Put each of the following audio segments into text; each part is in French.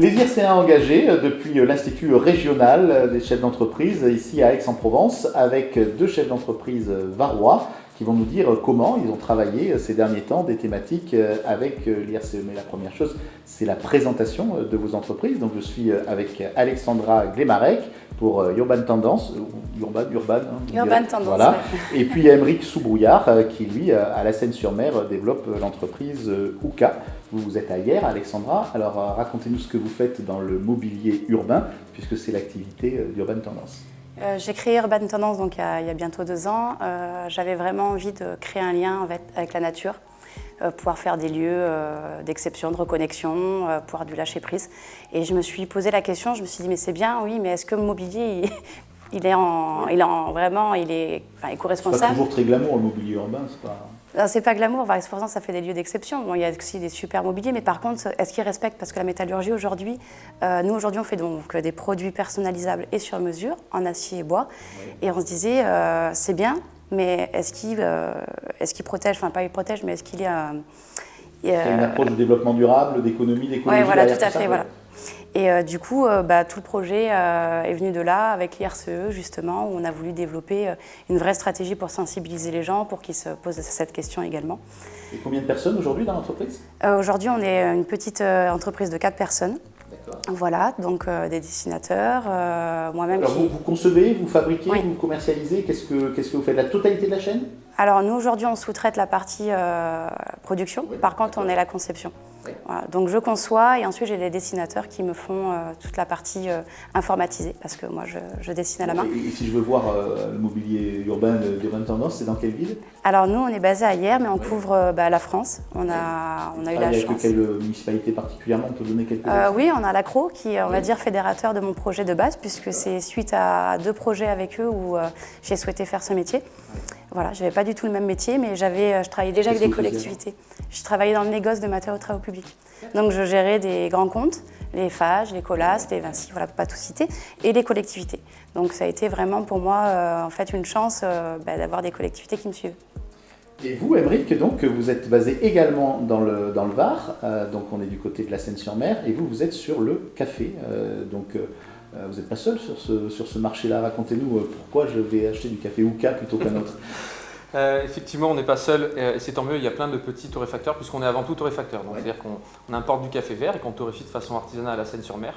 Les IRCA engagés depuis l'Institut régional des chefs d'entreprise ici à Aix-en-Provence avec deux chefs d'entreprise varois qui vont nous dire comment ils ont travaillé ces derniers temps des thématiques avec l'IRCE. Mais la première chose, c'est la présentation de vos entreprises. Donc je suis avec Alexandra Glemarec pour Urban Tendance, Urban Tendance, voilà. Ouais. Et puis Aymeric Soubrouillard qui lui, à la Seine-sur-Mer, développe l'entreprise Ouka. Vous êtes à Hyères, Alexandra. Alors racontez-nous ce que vous faites dans le mobilier urbain, puisque c'est l'activité d'Urban Tendance. J'ai créé Urban Tendance donc, il y a bientôt 2 ans. J'avais vraiment envie de créer un lien avec la nature, pouvoir faire des lieux d'exception, de reconnexion, pouvoir du lâcher prise. Et je me suis posé la question, je me suis dit mais c'est bien, oui, mais est-ce que le mobilier il est éco-responsable? C'est pas toujours très glamour le mobilier urbain, c'est pas... C'est pas glamour, pourtant ça fait des lieux d'exception. Bon, il y a aussi des super mobiliers, mais par contre, est-ce qu'ils respectent? Parce que la métallurgie aujourd'hui, nous aujourd'hui on fait donc des produits personnalisables et sur mesure, en acier et bois. Oui. Et on se disait, c'est bien, mais est-ce qu'ils protègent? Enfin, pas ils protègent, mais est-ce qu'il y a... Il y a une approche de développement durable, d'économie, d'écologie. Oui, voilà, tout à fait, voilà. Et du coup, tout le projet est venu de là, avec l'IRCE justement, où on a voulu développer une vraie stratégie pour sensibiliser les gens, pour qu'ils se posent cette question également. Et combien de personnes aujourd'hui dans l'entreprise? Aujourd'hui, on est une petite entreprise de 4 personnes. D'accord. Voilà, donc des dessinateurs, moi-même. Alors vous concevez, vous fabriquez, oui. Vous commercialisez, qu'est-ce que vous faites? La totalité de la chaîne? Alors nous, aujourd'hui, on sous-traite la partie production, oui, par contre, on est la conception. Oui. Voilà, donc je conçois et ensuite j'ai des dessinateurs qui me font toute la partie informatisée parce que moi je dessine à la main. Et si je veux voir le mobilier urbain d'Urban Tendance, c'est dans quelle ville? Alors nous on est basé à Hyères mais on couvre la France. On a eu la chance. Avec quelle municipalité particulièrement? On peut donner quelques oui, on a l'Accro qui est on va dire fédérateur de mon projet de base puisque c'est suite à 2 projets avec eux où j'ai souhaité faire ce métier. Voilà, je n'avais pas du tout le même métier, mais je travaillais déjà avec des collectivités. Je travaillais dans le négoce de matériaux de travaux publics. Donc je gérais des grands comptes, les Fage, les Colas, les Vinci, voilà, pour pas tout citer, et les collectivités. Donc ça a été vraiment pour moi en fait une chance d'avoir des collectivités qui me suivent. Et vous, Aymeric, donc vous êtes basé également dans le Var, donc on est du côté de la Seine-sur-Mer, et vous êtes sur le café. Vous n'êtes pas seul sur ce marché-là. Racontez-nous pourquoi je vais acheter du café Ouka plutôt qu'un autre. Effectivement, on n'est pas seul, et c'est tant mieux, il y a plein de petits torréfacteurs, puisqu'on est avant tout torréfacteur. Donc, c'est-à-dire qu'on importe du café vert et qu'on torréfie de façon artisanale à la Seine-sur-Mer.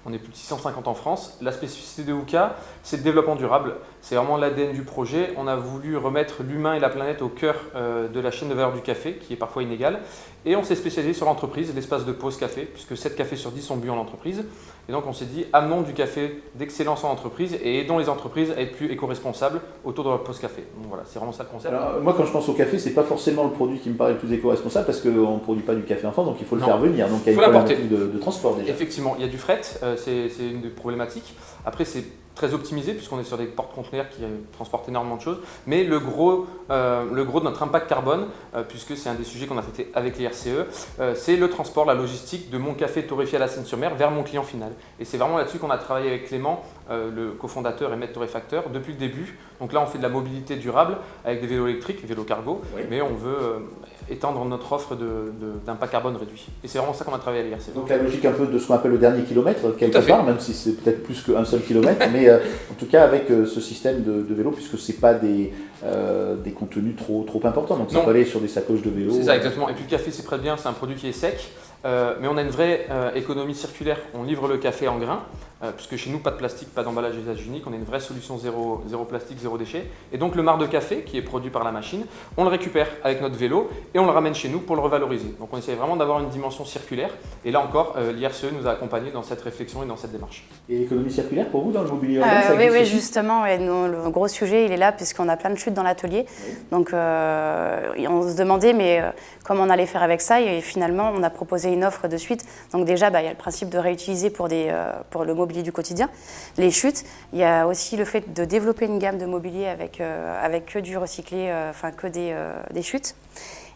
On est plus de 650 en France. La spécificité de Ouka, c'est le développement durable. C'est vraiment l'ADN du projet. On a voulu remettre l'humain et la planète au cœur de la chaîne de valeur du café, qui est parfois inégale. Et on s'est spécialisé sur l'entreprise, l'espace de pause café, puisque 7 cafés sur 10 sont bu en entreprise. Et donc on s'est dit, amenons du café d'excellence en entreprise et aidons les entreprises à être plus éco-responsables autour de leur pause café. Donc voilà, c'est vraiment ça le concept. Alors, moi, quand je pense au café, c'est pas forcément le produit qui me paraît le plus éco-responsable parce qu'on ne produit pas du café en France, donc il faut le faire venir. Donc il y a une problématique de transport déjà. Effectivement, il y a du fret, c'est une des problématiques. Après, c'est très optimisé puisqu'on est sur des porte-conteneurs qui transportent énormément de choses. Mais le gros de notre impact carbone, puisque c'est un des sujets qu'on a traité avec les RCE, c'est le transport, la logistique de mon café torréfié à la Seine-sur-Mer vers mon client final. Et c'est vraiment là-dessus qu'on a travaillé avec Clément, le cofondateur et maître torréfacteur, depuis le début. Donc là, on fait de la mobilité durable avec des vélos électriques, vélos cargo, oui. Mais on veut étendre notre offre d'impact carbone réduit. Et c'est vraiment ça qu'on a travaillé à l'IRC. Donc la logique un peu de ce qu'on appelle le dernier kilomètre, quelque part, même si c'est peut-être plus qu'un seul kilomètre, mais en tout cas avec ce système de vélo, puisque ce n'est pas des contenus trop importants, donc ça peut aller sur des sacoches de vélo. C'est ça, exactement. Et puis le café, c'est très bien, c'est un produit qui est sec, mais on a une vraie économie circulaire. On livre le café en grains, puisque chez nous, pas de plastique, pas d'emballage usage unique, on a une vraie solution zéro plastique, zéro déchet. Et donc le marc de café, qui est produit par la machine, on le récupère avec notre vélo et on le ramène chez nous pour le revaloriser. Donc on essaie vraiment d'avoir une dimension circulaire. Et là encore, l'IRCE nous a accompagnés dans cette réflexion et dans cette démarche. Et l'économie circulaire pour vous dans le mobilier urbain, oui, justement, le gros sujet, il est là puisqu'on a plein de chutes dans l'atelier. Oui. Donc on se demandait mais comment on allait faire avec ça et finalement on a proposé une offre de suite. Donc déjà, il y a le principe de réutiliser pour le mobilier du quotidien, les chutes. Il y a aussi le fait de développer une gamme de mobilier avec que du recyclé, que des chutes.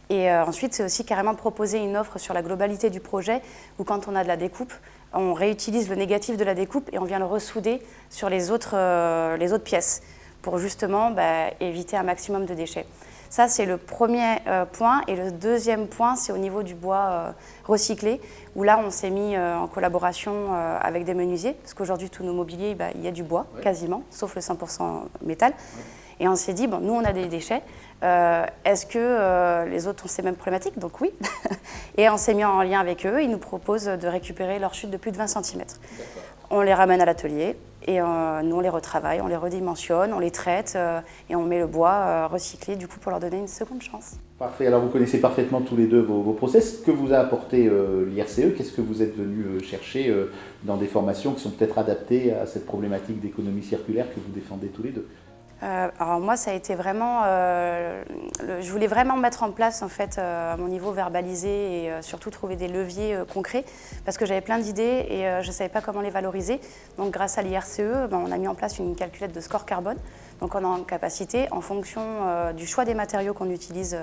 Et ensuite, c'est aussi carrément proposer une offre sur la globalité du projet où quand on a de la découpe, on réutilise le négatif de la découpe et on vient le ressouder sur les autres pièces pour justement éviter un maximum de déchets. Ça, c'est le premier point. Et le deuxième point, c'est au niveau du bois recyclé, où là, on s'est mis en collaboration avec des menuisiers, parce qu'aujourd'hui, tous nos mobiliers, il y a du bois, quasiment, sauf le 100% métal. Et on s'est dit, bon, nous, on a des déchets. Est-ce que les autres ont ces mêmes problématiques? Donc oui. Et on s'est mis en lien avec eux. Ils nous proposent de récupérer leurs chutes de plus de 20 cm. On les ramène à l'atelier et nous, on les retravaille, on les redimensionne, on les traite et on met le bois recyclé du coup pour leur donner une seconde chance. Parfait. Alors vous connaissez parfaitement tous les deux vos process. Que vous a apporté l'IRCE? Qu'est-ce que vous êtes venu chercher dans des formations qui sont peut-être adaptées à cette problématique d'économie circulaire que vous défendez tous les deux? Alors moi, ça a été vraiment, je voulais vraiment mettre en place en fait à mon niveau verbaliser et surtout trouver des leviers concrets parce que j'avais plein d'idées et je ne savais pas comment les valoriser. Donc grâce à l'IRCE, on a mis en place une calculette de score carbone. Donc on est en capacité, en fonction du choix des matériaux qu'on utilise.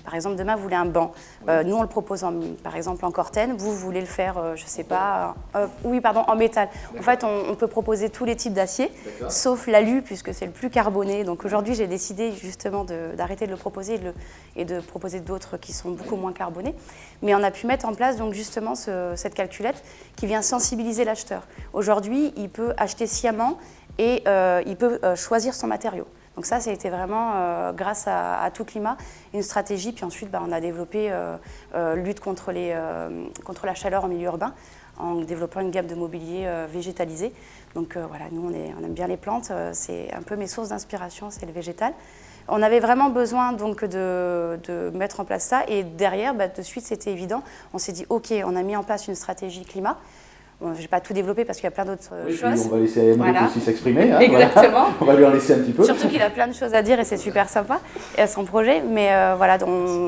Par exemple, demain, vous voulez un banc. Nous, on le propose par exemple en cortène. Vous voulez le faire, je ne sais pas, en métal. En fait, on peut proposer tous les types d'acier, sauf l'alu, puisque c'est le plus carboné. Donc aujourd'hui, j'ai décidé justement d'arrêter de le proposer et de proposer d'autres qui sont beaucoup moins carbonés. Mais on a pu mettre en place donc justement cette calculette qui vient sensibiliser l'acheteur. Aujourd'hui, il peut acheter sciemment et il peut choisir son matériau. Donc ça a été vraiment, grâce à Tout Climat, une stratégie. Puis ensuite, on a développé lutte contre la chaleur en milieu urbain en développant une gamme de mobilier végétalisé. Donc voilà, nous, on aime bien les plantes. C'est un peu mes sources d'inspiration, c'est le végétal. On avait vraiment besoin donc de mettre en place ça. Et derrière, de suite, c'était évident. On s'est dit, OK, on a mis en place une stratégie climat. Bon, je ne vais pas tout développer parce qu'il y a plein d'autres choses. On va laisser Aymeric aussi s'exprimer. Hein, exactement. Voilà. On va lui en laisser un petit peu. Surtout qu'il a plein de choses à dire et c'est super sympa, et à son projet. Mais voilà,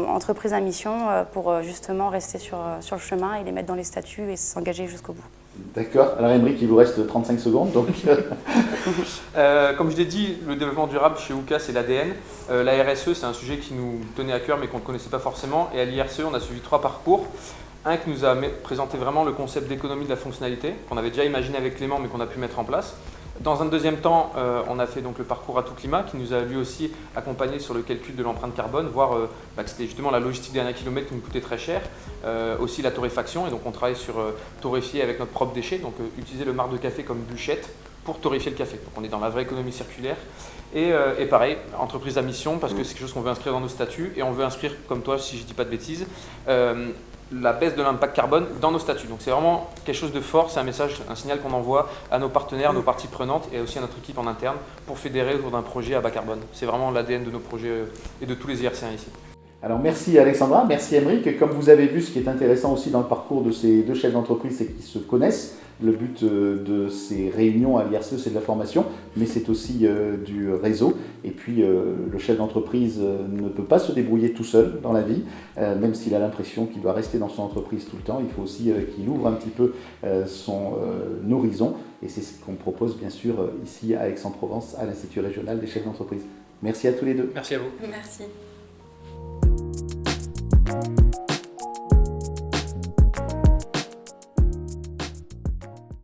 entreprise à mission pour justement rester sur le chemin et les mettre dans les statuts et s'engager jusqu'au bout. D'accord. Alors Aymeric, il vous reste 35 secondes. Donc comme je l'ai dit, le développement durable chez UCA, c'est l'ADN. La RSE, c'est un sujet qui nous tenait à cœur mais qu'on ne connaissait pas forcément. Et à l'IRCE, on a suivi 3 parcours. Un qui nous a présenté vraiment le concept d'économie de la fonctionnalité, qu'on avait déjà imaginé avec Clément mais qu'on a pu mettre en place. Dans un deuxième temps, on a fait donc le parcours à Tout Climat qui nous a lui aussi accompagné sur le calcul de l'empreinte carbone, voir que c'était justement la logistique des 1 km qui nous coûtait très cher, aussi la torréfaction, et donc on travaille sur torréfier avec notre propre déchet, donc utiliser le marc de café comme bûchette pour torréfier le café. Donc on est dans la vraie économie circulaire. Et pareil, entreprise à mission, parce que c'est quelque chose qu'on veut inscrire dans nos statuts, et on veut inscrire, comme toi, si je ne dis pas de bêtises, la baisse de l'impact carbone dans nos statuts. Donc c'est vraiment quelque chose de fort, c'est un message, un signal qu'on envoie à nos partenaires, nos parties prenantes et aussi à notre équipe en interne pour fédérer autour d'un projet à bas carbone. C'est vraiment l'ADN de nos projets et de tous les IRCiens ici. Alors merci Alexandra, merci Aymeric. Comme vous avez vu, ce qui est intéressant aussi dans le parcours de ces deux chefs d'entreprise, c'est qu'ils se connaissent. Le but de ces réunions à l'IRCE, c'est de la formation, mais c'est aussi du réseau. Et puis le chef d'entreprise ne peut pas se débrouiller tout seul dans la vie, même s'il a l'impression qu'il doit rester dans son entreprise tout le temps. Il faut aussi qu'il ouvre un petit peu son horizon. Et c'est ce qu'on propose bien sûr ici à Aix-en-Provence, à l'Institut régional des chefs d'entreprise. Merci à tous les deux. Merci à vous. Merci.